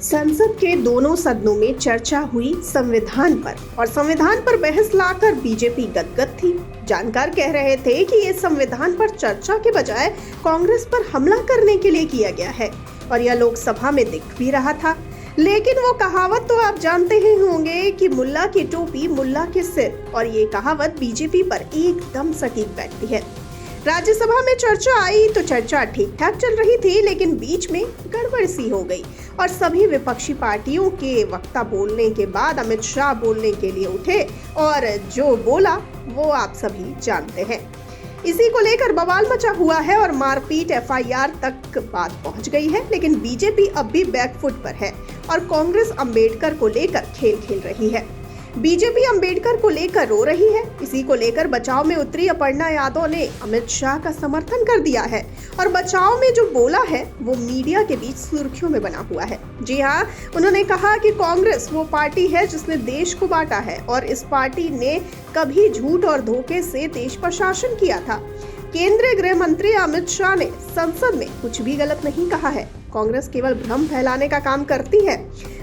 संसद के दोनों सदनों में चर्चा हुई संविधान पर और संविधान पर बहस लाकर बीजेपी गदगद थी। जानकार कह रहे थे कि ये संविधान पर चर्चा के बजाय कांग्रेस पर हमला करने के लिए किया गया है और यह लोकसभा में दिख भी रहा था। लेकिन वो कहावत तो आप जानते ही होंगे कि मुल्ला की टोपी मुल्ला के सिर, और ये कहावत बीजेपी पर एकदम सटीक बैठती है। राज्यसभा में चर्चा आई तो चर्चा ठीक ठाक चल रही थी, लेकिन बीच में गड़बड़ सी हो गई और सभी विपक्षी पार्टियों के वक्ता बोलने के बाद अमित शाह बोलने के लिए उठे और जो बोला वो आप सभी जानते हैं। इसी को लेकर बवाल मचा हुआ है और मारपीट एफआईआर तक बात पहुंच गई है। लेकिन बीजेपी अब भी बैकफुट पर है और कांग्रेस अंबेडकर को लेकर खेल खेल रही है। बीजेपी अंबेडकर को लेकर रो रही है। इसी को लेकर बचाव में उतरी अपर्णा यादव ने अमित शाह का समर्थन कर दिया है और बचाव में जो बोला है वो मीडिया के बीच सुर्खियों में बना हुआ है। जी हाँ, उन्होंने कहा कि कांग्रेस वो पार्टी है जिसने देश को बांटा है और इस पार्टी ने कभी झूठ और धोखे से देश पर शासन किया था। केंद्रीय गृह मंत्री अमित शाह ने संसद में कुछ भी गलत नहीं कहा है। कांग्रेस केवल भ्रम फैलाने का काम करती है।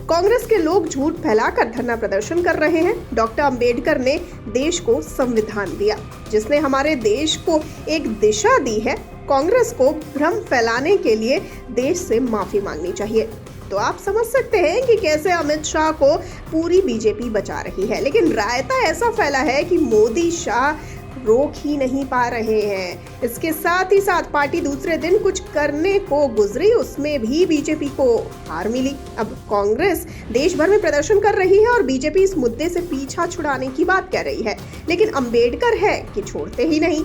कांग्रेस के लोग झूठ फैलाकर धरना प्रदर्शन कर रहे हैं। डॉक्टर अंबेडकर ने देश को संविधान दिया जिसने हमारे देश को एक दिशा दी है। कांग्रेस को भ्रम फैलाने के लिए देश से माफी मांगनी चाहिए। तो आप समझ सकते हैं कि कैसे अमित शाह को पूरी बीजेपी बचा रही है। लेकिन रायता ऐसा फैला है कि मोदी शाह रोक ही नहीं पा रहे हैं। इसके साथ ही साथ पार्टी दूसरे दिन कुछ करने को गुजरी, उसमें भी बीजेपी को हार मिली। अब कांग्रेस देश भर में प्रदर्शन कर रही है और बीजेपी इस मुद्दे से पीछा छुड़ाने की बात कह रही है, लेकिन अंबेडकर है कि छोड़ते ही नहीं।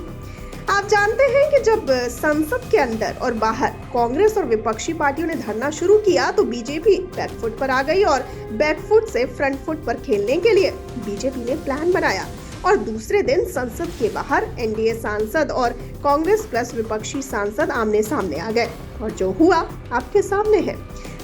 आप जानते हैं कि जब संसद के अंदर और बाहर कांग्रेस और विपक्षी पार्टियों ने धरना शुरू किया तो बीजेपी बैकफुट पर आ गई और बैकफुट से फ्रंट फुट पर खेलने के लिए बीजेपी ने प्लान बनाया और दूसरे दिन संसद के बाहर एनडीए सांसद और कांग्रेस प्लस विपक्षी सांसद आमने सामने आ गए और जो हुआ आपके सामने है।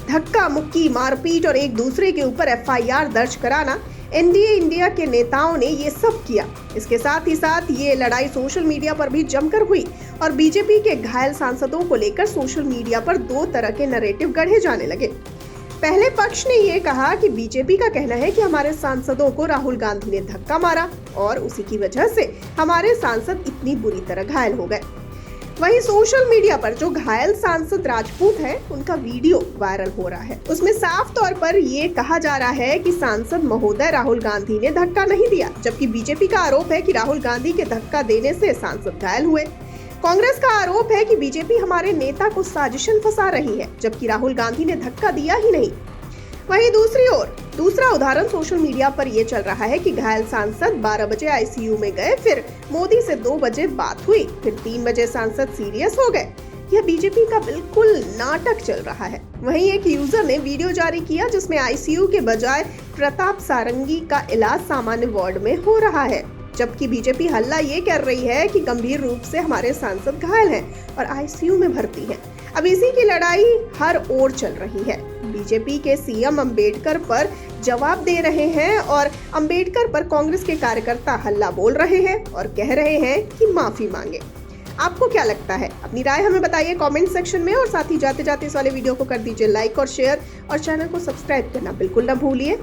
धक्का मुक्की, मारपीट और एक दूसरे के ऊपर एफआईआर दर्ज कराना, एनडीए इंडिया के नेताओं ने ये सब किया। इसके साथ ही साथ ये लड़ाई सोशल मीडिया पर भी जमकर हुई और बीजेपी के घायल सांसदों को लेकर सोशल मीडिया पर दो तरह के नैरेटिव गढ़े जाने लगे। पहले पक्ष ने ये कहा कि बीजेपी का कहना है कि हमारे सांसदों को राहुल गांधी ने धक्का मारा और उसी की वजह से हमारे सांसद इतनी बुरी तरह घायल हो गए। वहीं सोशल मीडिया पर जो घायल सांसद राजपूत है उनका वीडियो वायरल हो रहा है। उसमें साफ तौर पर ये कहा जा रहा है कि सांसद महोदय राहुल गांधी ने धक्का नहीं दिया, जबकि बीजेपी का आरोप है कि राहुल गांधी के धक्का देने से सांसद घायल हुए। कांग्रेस का आरोप है कि बीजेपी हमारे नेता को साजिशन फंसा रही है, जबकि राहुल गांधी ने धक्का दिया ही नहीं। वहीं दूसरी ओर दूसरा उदाहरण सोशल मीडिया पर यह चल रहा है कि घायल सांसद 12 बजे आईसीयू में गए, फिर मोदी से 2 बजे बात हुई, फिर 3 बजे सांसद सीरियस हो गए। यह बीजेपी का बिल्कुल नाटक चल रहा है। वहीं एक यूजर ने वीडियो जारी किया जिसमें आईसीयू के बजाय प्रताप सारंगी का इलाज सामान्य वार्ड में हो रहा है, जबकि बीजेपी हल्ला ये कर रही है कि गंभीर रूप से हमारे सांसद घायल हैं और आईसीयू में भर्ती हैं। अब इसी की लड़ाई हर ओर चल रही है। बीजेपी के सीएम अंबेडकर पर जवाब दे रहे हैं और अंबेडकर पर कांग्रेस के कार्यकर्ता हल्ला बोल रहे हैं और कह रहे हैं कि माफी मांगे। आपको क्या लगता है? अपनी राय हमें बताइए कमेंट सेक्शन में और साथ ही जाते जाते इस वाले वीडियो को कर दीजिए लाइक और शेयर और चैनल को सब्सक्राइब करना बिल्कुल ना भूलिए।